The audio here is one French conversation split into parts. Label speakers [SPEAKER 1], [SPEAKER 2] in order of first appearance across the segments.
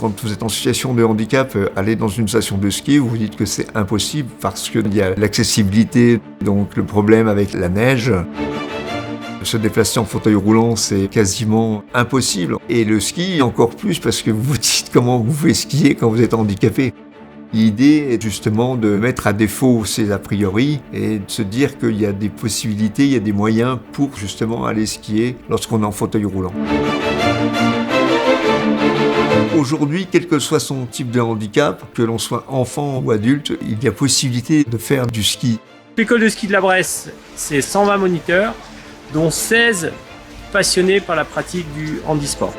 [SPEAKER 1] Quand vous êtes en situation de handicap, aller dans une station de ski, vous vous dites que c'est impossible parce qu'il y a l'accessibilité, donc le problème avec la neige. Se déplacer en fauteuil roulant, c'est quasiment impossible. Et le ski, encore plus, parce que vous vous dites comment vous pouvez skier quand vous êtes handicapé. L'idée est justement de mettre à défaut ces a priori et de se dire qu'il y a des possibilités, il y a des moyens pour justement aller skier lorsqu'on est en fauteuil roulant. Aujourd'hui, quel que soit son type de handicap, que l'on soit enfant ou adulte, il y a possibilité de faire du ski.
[SPEAKER 2] L'école de ski de la Bresse, c'est 120 moniteurs, dont 16 passionnés par la pratique du handisport.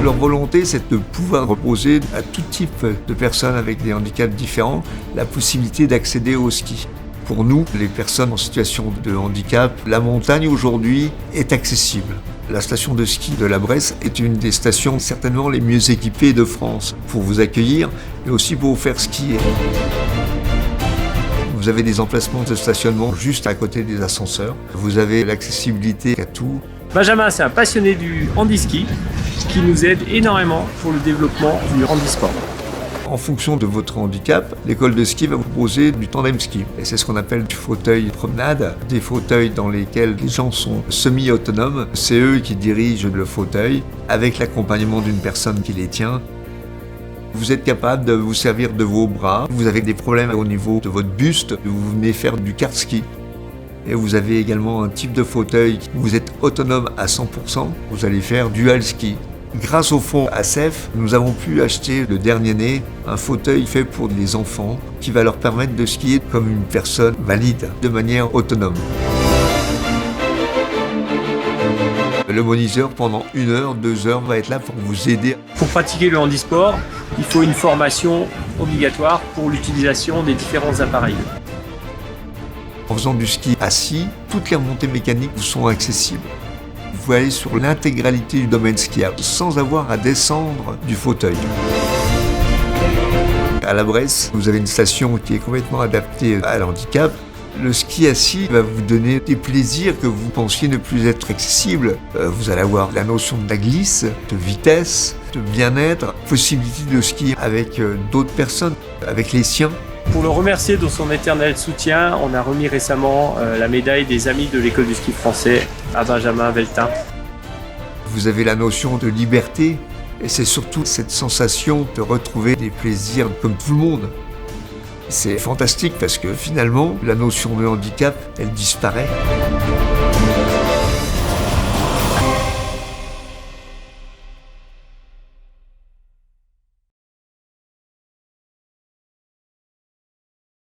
[SPEAKER 1] Leur volonté, c'est de pouvoir proposer à tout type de personnes avec des handicaps différents la possibilité d'accéder au ski. Pour nous, les personnes en situation de handicap, la montagne aujourd'hui est accessible. La station de ski de la Bresse est une des stations certainement les mieux équipées de France pour vous accueillir, mais aussi pour vous faire skier. Vous avez des emplacements de stationnement juste à côté des ascenseurs. Vous avez l'accessibilité à tout.
[SPEAKER 2] Benjamin, c'est un passionné du handiski qui nous aide énormément pour le développement du handisport.
[SPEAKER 1] En fonction de votre handicap, l'école de ski va vous proposer du tandem ski. Et c'est ce qu'on appelle du fauteuil promenade, des fauteuils dans lesquels les gens sont semi-autonomes. C'est eux qui dirigent le fauteuil avec l'accompagnement d'une personne qui les tient. Vous êtes capable de vous servir de vos bras. Vous avez des problèmes au niveau de votre buste. Vous venez faire du kart ski. Et vous avez également un type de fauteuil où vous êtes autonome à 100%. Vous allez faire dual ski. Grâce au fonds ASEF, nous avons pu acheter le dernier né un fauteuil fait pour les enfants qui va leur permettre de skier comme une personne valide, de manière autonome. Le moniteur, pendant 1 heure, 2 heures, va être là pour vous aider.
[SPEAKER 2] Pour pratiquer le handisport, il faut une formation obligatoire pour l'utilisation des différents appareils.
[SPEAKER 1] En faisant du ski assis, toutes les remontées mécaniques vous sont accessibles. Vous pouvez aller sur l'intégralité du domaine skiable sans avoir à descendre du fauteuil. À la Bresse, vous avez une station qui est complètement adaptée à l'handicap. Le ski assis va vous donner des plaisirs que vous pensiez ne plus être accessibles. Vous allez avoir la notion de la glisse, de vitesse, de bien-être, possibilité de skier avec d'autres personnes, avec les siens.
[SPEAKER 2] Pour le remercier de son éternel soutien, on a remis récemment la médaille des amis de l'école du ski français à Benjamin Veltin.
[SPEAKER 1] Vous avez la notion de liberté et c'est surtout cette sensation de retrouver des plaisirs comme tout le monde. C'est fantastique parce que finalement, la notion de handicap, elle disparaît.